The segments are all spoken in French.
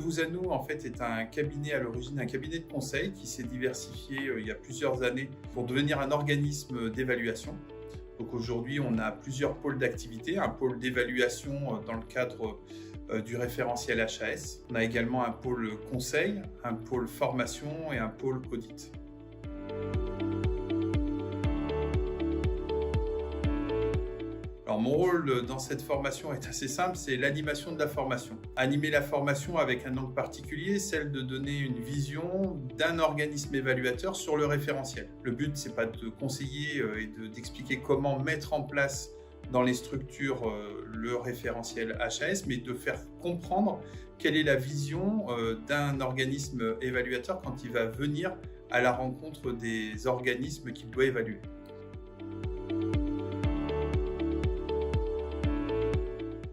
Vous à nous, en fait, est un cabinet à l'origine, un cabinet de conseil qui s'est diversifié il y a plusieurs années pour devenir un organisme d'évaluation. Donc aujourd'hui, on a plusieurs pôles d'activité, un pôle d'évaluation dans le cadre du référentiel HAS. On a également un pôle conseil, un pôle formation et un pôle audit. Alors mon rôle dans cette formation est assez simple, c'est l'animation de la formation. Animer la formation avec un angle particulier, celle de donner une vision d'un organisme évaluateur sur le référentiel. Le but, c'est pas de conseiller et d'expliquer comment mettre en place dans les structures le référentiel HAS, mais de faire comprendre quelle est la vision d'un organisme évaluateur quand il va venir à la rencontre des organismes qu'il doit évaluer.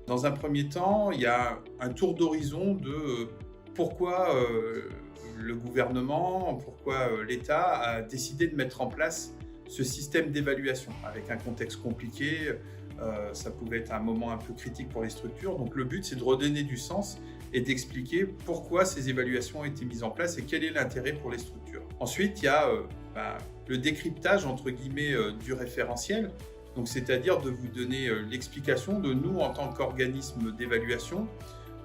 Dans un premier temps, il y a un tour d'horizon de pourquoi le gouvernement, pourquoi l'État a décidé de mettre en place ce système d'évaluation. Avec un contexte compliqué, ça pouvait être un moment un peu critique pour les structures. Donc le but, c'est de redonner du sens et d'expliquer pourquoi ces évaluations ont été mises en place et quel est l'intérêt pour les structures. Ensuite, il y a le décryptage, entre guillemets, du référentiel. Donc, c'est-à-dire de vous donner l'explication de nous en tant qu'organisme d'évaluation,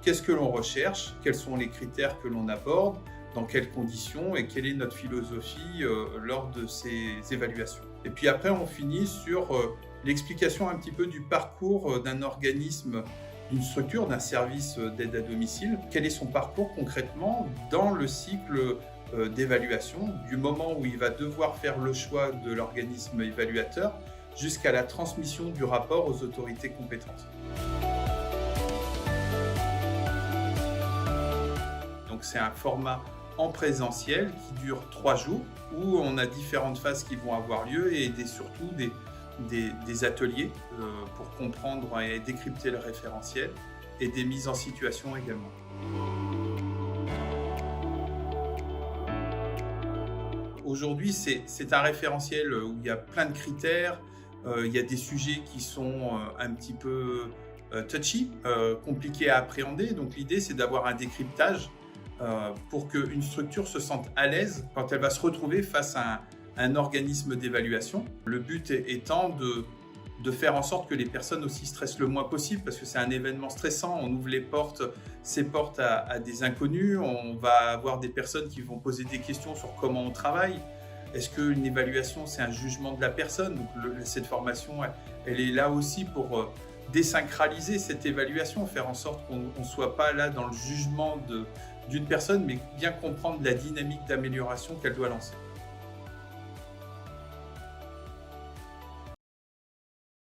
qu'est-ce que l'on recherche, quels sont les critères que l'on aborde, dans quelles conditions et quelle est notre philosophie lors de ces évaluations. Et puis après, on finit sur l'explication un petit peu du parcours d'un organisme, d'une structure, d'un service d'aide à domicile. Quel est son parcours concrètement dans le cycle d'évaluation, du moment où il va devoir faire le choix de l'organisme évaluateur jusqu'à la transmission du rapport aux autorités compétentes. Donc c'est un format en présentiel qui dure 3 jours où on a différentes phases qui vont avoir lieu et surtout des ateliers pour comprendre et décrypter le référentiel et des mises en situation également. Aujourd'hui, c'est un référentiel où il y a plein de critères, il y a des sujets qui sont un petit peu touchy, compliqués à appréhender. Donc l'idée, c'est d'avoir un décryptage pour qu'une structure se sente à l'aise quand elle va se retrouver face à un organisme d'évaluation. Le but étant de faire en sorte que les personnes aussi stressent le moins possible parce que c'est un événement stressant, on ouvre ces portes à des inconnus, on va avoir des personnes qui vont poser des questions sur comment on travaille. Est-ce qu'une évaluation, c'est un jugement de la personne? Donc, cette formation, elle est là aussi pour désacraliser cette évaluation, faire en sorte qu'on ne soit pas là dans le jugement d'une personne, mais bien comprendre la dynamique d'amélioration qu'elle doit lancer.